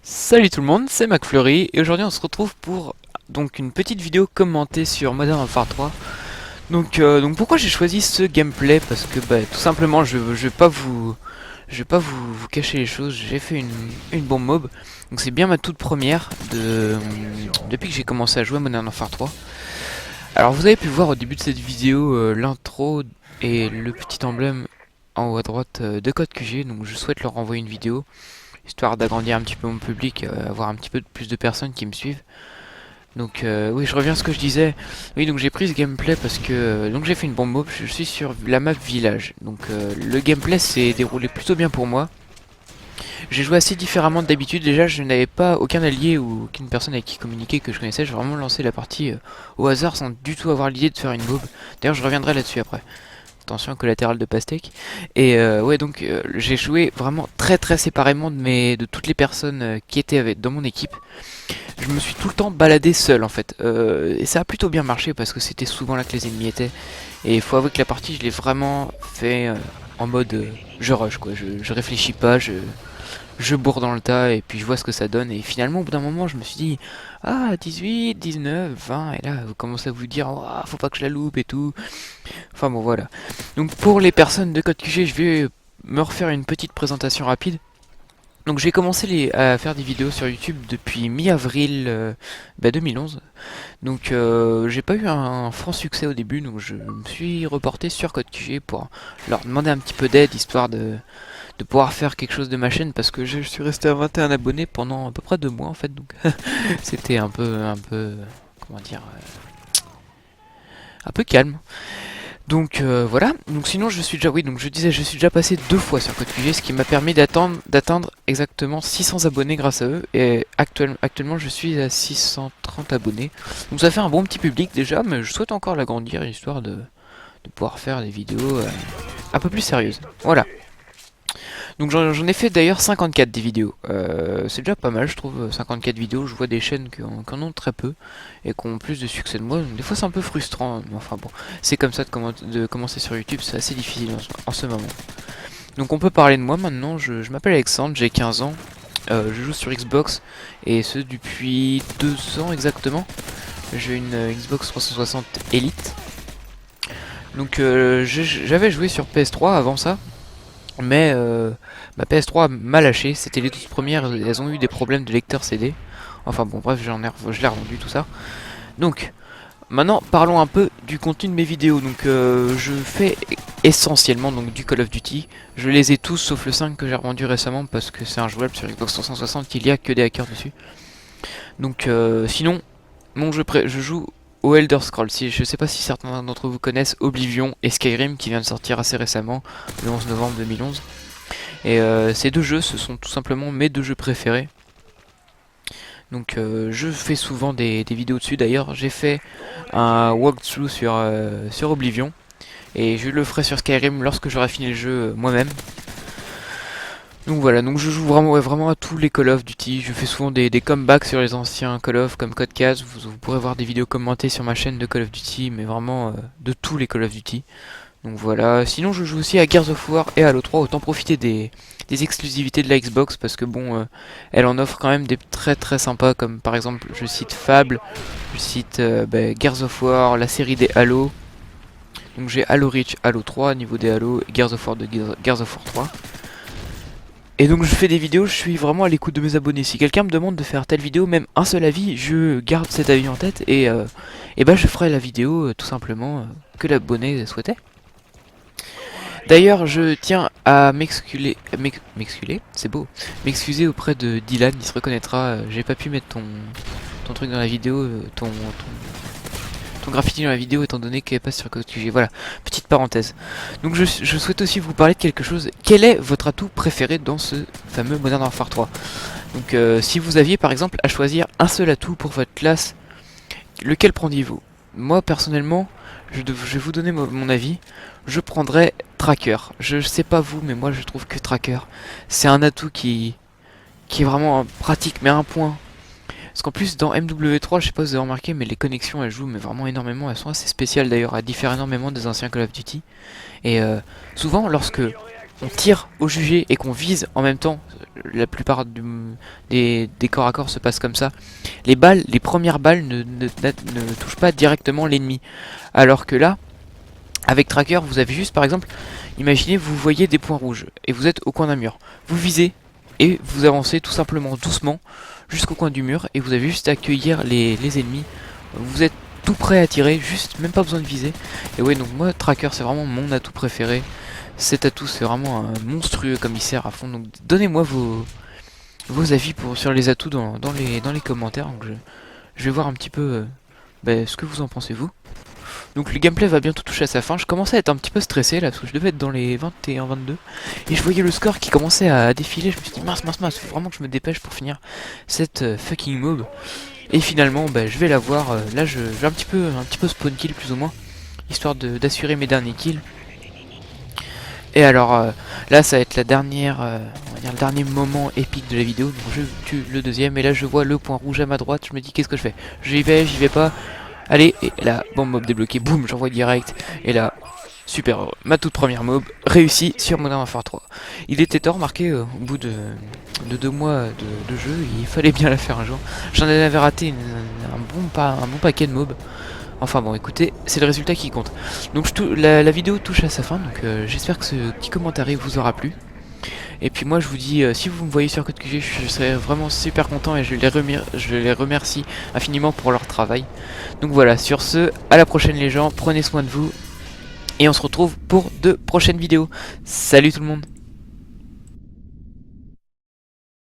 Salut tout le monde, c'est McFlurry et aujourd'hui on se retrouve pour donc une petite vidéo commentée sur Modern Warfare 3. Donc pourquoi j'ai choisi ce gameplay? Parce que tout simplement je vais pas vous cacher les choses, j'ai fait une bombe mob. Donc c'est bien ma toute première depuis que j'ai commencé à jouer à Modern Warfare 3. Alors vous avez pu voir au début de cette vidéo l'intro et le petit emblème en haut à droite de Code QG, donc je souhaite leur renvoyer une vidéo histoire d'agrandir un petit peu mon public, avoir un petit peu plus de personnes qui me suivent. Donc oui, je reviens à ce que je disais. Oui, donc j'ai pris ce gameplay parce que donc j'ai fait une bombe mob, je suis sur la map village. Donc le gameplay s'est déroulé plutôt bien pour moi. J'ai joué assez différemment d'habitude. Déjà, je n'avais pas aucun allié ou aucune personne avec qui communiquer que je connaissais. J'ai vraiment lancé la partie au hasard sans du tout avoir l'idée de faire une mob. D'ailleurs, je reviendrai là-dessus après. Attention collatéral de pastèque. Et ouais, donc j'ai joué vraiment très séparément de toutes les personnes qui étaient dans mon équipe. Je me suis tout le temps baladé seul en fait. Et ça a plutôt bien marché parce que c'était souvent là que les ennemis étaient. Et il faut avouer que la partie, je l'ai vraiment fait en mode je rush quoi. Je réfléchis pas, je bourre dans le tas et puis je vois ce que ça donne. Et finalement, au bout d'un moment, je me suis dit, ah, 18, 19, 20. Et là, vous commencez à vous dire, oh, faut pas que je la loupe et tout. Enfin bon, voilà. Donc pour les personnes de Code QG, je vais me refaire une petite présentation rapide. Donc j'ai commencé à faire des vidéos sur YouTube depuis mi-avril 2011. Donc j'ai pas eu un franc succès au début, donc je me suis reporté sur Code QG pour leur demander un petit peu d'aide, histoire de pouvoir faire quelque chose de ma chaîne, parce que je suis resté à 21 abonnés pendant à peu près 2 mois en fait, donc c'était un peu, comment dire, un peu calme. Donc voilà, donc sinon je suis déjà, oui, donc je disais, je suis déjà passé 2 fois sur CodeQG, ce qui m'a permis d'atteindre exactement 600 abonnés grâce à eux, et actuellement je suis à 630 abonnés. Donc ça fait un bon petit public déjà, mais je souhaite encore l'agrandir, histoire de pouvoir faire des vidéos un peu plus sérieuses. Voilà. Donc j'en ai fait d'ailleurs 54 des vidéos. C'est déjà pas mal, je trouve, 54 vidéos. Je vois des chaînes qui en ont très peu et qui ont plus de succès de moi. Donc des fois c'est un peu frustrant, mais enfin bon, c'est comme ça de commencer sur YouTube, c'est assez difficile en ce moment. Donc on peut parler de moi maintenant. Je m'appelle Alexandre, j'ai 15 ans. Je joue sur Xbox et ce depuis 2 ans exactement. J'ai une Xbox 360 Elite. Donc j'avais joué sur PS3 avant ça. Mais ma PS3 m'a lâché, c'était les toutes premières, elles ont eu des problèmes de lecteur CD. Enfin bon bref, je l'ai revendu tout ça. Donc maintenant parlons un peu du contenu de mes vidéos. Donc je fais essentiellement donc du Call of Duty. Je les ai tous sauf le 5 que j'ai revendu récemment parce que c'est injouable sur Xbox 360, il y a que des hackers dessus. Donc sinon, je joue au Elder Scrolls. Je sais pas si certains d'entre vous connaissent Oblivion et Skyrim qui vient de sortir assez récemment, le 11 novembre 2011. Et ces deux jeux, ce sont tout simplement mes deux jeux préférés. Donc je fais souvent des vidéos dessus. D'ailleurs, j'ai fait un walkthrough sur Oblivion. Et je le ferai sur Skyrim lorsque j'aurai fini le jeu moi-même. Donc voilà, donc je joue vraiment, ouais, vraiment à tous les Call of Duty. Je fais souvent des comebacks sur les anciens Call of comme Code 4. Vous pourrez voir des vidéos commentées sur ma chaîne de Call of Duty, mais vraiment de tous les Call of Duty. Donc voilà, sinon je joue aussi à Gears of War et à Halo 3, autant profiter des exclusivités de la Xbox parce que bon, elle en offre quand même des très sympas, comme par exemple je cite Fable, je cite Gears of War, la série des Halo. Donc j'ai Halo Reach, Halo 3 niveau des Halo, et Gears of War de Gears of War 3. Et donc je fais des vidéos, je suis vraiment à l'écoute de mes abonnés. Si quelqu'un me demande de faire telle vidéo, même un seul avis, je garde cet avis en tête et je ferai la vidéo tout simplement que l'abonné souhaitait. D'ailleurs, je tiens à m'excuser, c'est beau, m'excuser auprès de Dylan, il se reconnaîtra. J'ai pas pu mettre ton truc dans la vidéo, ton graffiti dans la vidéo étant donné qu'elle passe sur Code QG. Voilà, petite parenthèse. Donc je souhaite aussi vous parler de quelque chose. Quel est votre atout préféré dans ce fameux Modern Warfare 3? Donc si vous aviez par exemple à choisir un seul atout pour votre classe, lequel prendriez-vous? Moi personnellement, je vais vous donner mon avis. Je prendrais Tracker. Je sais pas vous, mais moi je trouve que Tracker, c'est un atout qui est vraiment pratique, mais à un point. Parce qu'en plus dans MW3, je sais pas si vous avez remarqué, mais les connexions elles jouent mais vraiment énormément. Elles sont assez spéciales d'ailleurs, elles diffèrent énormément des anciens Call of Duty. Et souvent lorsque on tire au jugé et qu'on vise en même temps, la plupart des corps à corps se passent comme ça, les premières balles ne touchent pas directement l'ennemi. Alors que là, avec Tracker, vous avez juste par exemple, imaginez vous voyez des points rouges et vous êtes au coin d'un mur. Vous visez et vous avancez tout simplement doucement jusqu'au coin du mur et vous avez juste à accueillir les ennemis. Vous êtes tout prêt à tirer, juste même pas besoin de viser. Et ouais, donc moi Tracker c'est vraiment mon atout préféré. Cet atout c'est vraiment un monstrueux comme il sert à fond. Donc donnez-moi vos avis sur les atouts dans les commentaires. Donc je vais voir un petit peu ce que vous en pensez vous. Donc le gameplay va bientôt toucher à sa fin. Je commençais à être un petit peu stressé là parce que je devais être dans les 21-22 et je voyais le score qui commençait à défiler. Je me suis dit mince, faut vraiment que je me dépêche pour finir cette fucking mob. Et finalement je vais la voir. Là je vais un petit peu spawn kill plus ou moins, histoire d'assurer mes derniers kills. Et alors là ça va être la dernière, on va dire le dernier moment épique de la vidéo. Donc je tue le deuxième et là je vois le point rouge à ma droite. Je me dis qu'est-ce que je fais? J'y vais pas. Allez, et là, bon mob débloqué, boum, j'envoie direct. Et là, super heureux. Ma toute première mob réussie sur Modern Warfare 3. Il était temps, remarqué, au bout de 2 mois de jeu, il fallait bien la faire un jour. J'en avais raté un bon paquet de mobs. Enfin bon, écoutez, c'est le résultat qui compte. Donc la vidéo touche à sa fin, donc j'espère que ce petit commentaire vous aura plu. Et puis moi je vous dis, si vous me voyez sur CodeQG, je serais vraiment super content et je les remercie infiniment pour leur travail. Donc voilà, sur ce, à la prochaine les gens, prenez soin de vous. Et on se retrouve pour de prochaines vidéos. Salut tout le monde!